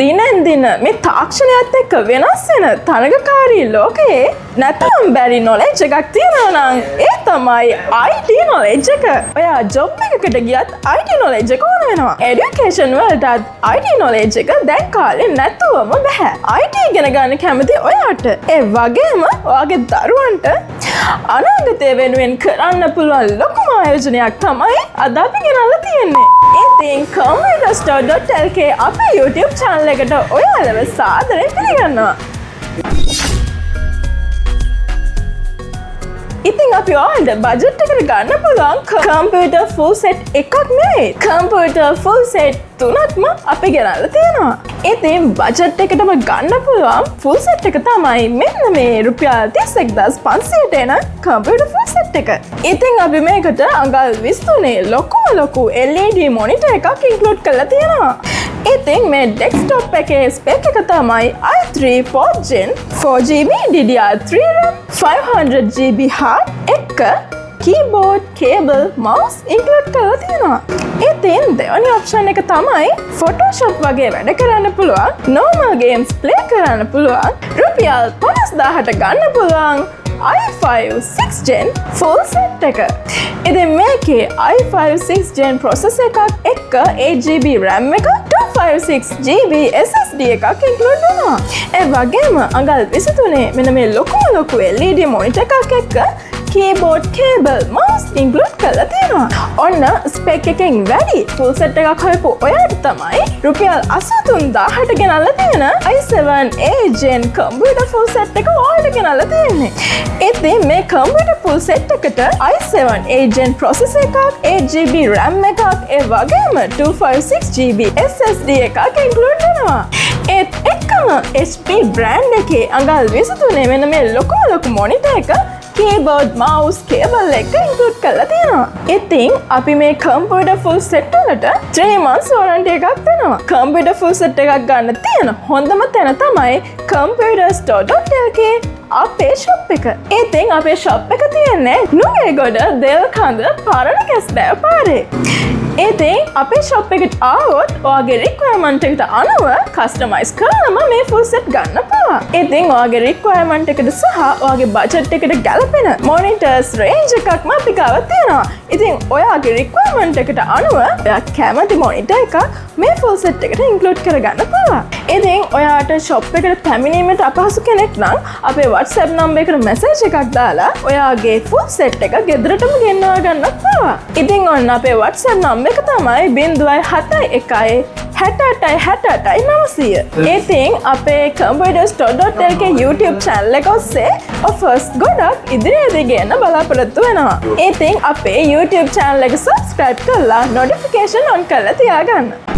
දිනෙන් දින මේ තාක්ෂණයත් එක්ක වෙනස් වෙන තරගකාරී ලෝකයේ නැත්නම් බැරි නොලෙජ් එකක් තියෙනවා නම් ඒ තමයි IT නොලෙජ් එක. ඔයා ජොබ් එකකට ගියත් IT නොලෙජ් එක ඕන වෙනවා. এডুকেෂන් වලටත් IT නොලෙජ් එක දැන් කාලේ නැතුවම බෑ. IT ඉගෙන ගන්න කැමති ඔයාට ඒ වගේම ඔයාගේ දරුවන්ට අනාගතය වෙනුවෙන් කරන්න පුළුවන් ලොකුම ආයෝජනයක් තමයි අද අපි ගෙනල්ලා තියෙන්නේ. ඉතින් computerstore.lk අපේ YouTube channel එකට ඔයාලව සාදරයෙන් පිළිගන්නවා. ඉතින් අපි ඔයාලට බජට් එකට ගන්න පුළුවන් කම්පියුටර් ෆුල් සෙට් එකක් නෙවෙයි. කම්පියුටර් ෆුල් සෙට් තුනක්ම අපි ගෙනල්ලා තියෙනවා. ඉතින් බජට් එකටම ගන්න පුළුවන් ෆුල් සෙට් එක තමයි මෙන්න මේ රුපියල් 31500ට එන කම්පියුටර් ෆුල් සෙට් එක. ඉතින් අපි මේකට අඟල් 23 ලොකු LED මොනිටර් එකක් ඉන්ක්ලූඩ් කරලා තියෙනවා. ඉතින් මේ ඩෙස්ක්ටොප් එකේ ස්පෙක් එක තමයි i3 4th Gen 4GB DDR3 RAM 500GB hard එක keyboard, cable, mouse include කරලා තියෙනවා. ඉතින් දෙවැනි ඔප්ෂන් එක තමයි Photoshop වගේ වැඩ කරන්න පුළුවන්, normal games play කරන්න පුළුවන්, රුපියල් 50000ට ගන්න පුළුවන් i5 6th Gen full set එක. ඉතින් මේකේ i5 6th Gen processor එකක් එක්ක 8GB RAM එක 256GB SSD එකක් include වෙනවා. ඒ වගේම අඟල් 23 මෙන්න මේ ලොකු LED monitor එකක් එක්ක keyboard, cable, mouse include කරලා තියෙනවා. ඔන්න spec එකෙන් වැඩි full set එකක් හොයපු ඔයාට තමයි රුපියල් 83000ට ගෙනල්ලා තියෙන i7 8th Gen computer full set එක ඔයාලට ගෙනල්ලා තියෙන්නේ. ඉතින් මේ computer full set එකට i7 8th Gen processor එකක්, 8GB RAM එකක්, ඒ වගේම 256GB SSD එකක් include වෙනවා. ඒත් එක්කම HP brand එකේ අඟල් 23 මෙන්න මේ ලොකු monitor එක keyboard, mouse, cable එක include කරලා තියෙනවා. ඉතින් අපි මේ computer full set වලට 3 months warranty එකක් දෙනවා. computer full set එකක් ගන්න තියෙන හොඳම තැන තමයි computerstore.lk අපේ shop එක. ඉතින් අපේ shop එක තියෙන්නේ නුගේගොඩ දෙල්කඳ පරණ කැස්බෑ පාරේ. ඉතින් අපේ shop එකට ආවොත් ඔයාගේ requirement එකට අනුව customize කරලම මේ full set ගන්න පුළුවන්. ඉතින් ඔයාගේ requirement එකට සහ ඔයාගේ budget එකට ගැලපෙන monitors range එකක්ම අපි ගාව තියෙනවා. ඉතින් ඔයාගේ requirement එකට අනුව ඔයා කැමති monitor එකක් මේ full set එකට include කරගන්න පුළුවන්. ඉතින් ඔයාට shop එකට පැමිණීමට අපහසු කෙනෙක් නම් අපේ WhatsApp number එකට message එකක් දාලා ඔයාගේ full set එක ගෙදරටම ගෙන්වා ගන්න පුළුවන්. ඉතින් ඔන්න අපේ WhatsApp number එක තමයි 071 68 900. ඉතින් අපේ computerstore.lk YouTube channel එක ඔස්සේ offers ගොඩක් ඉදිරියේදී ගන්න බලාපොරොත්තු වෙනවා. ඉතින් අපේ YouTube channel එක subscribe කරලා notification on කරලා තියාගන්න.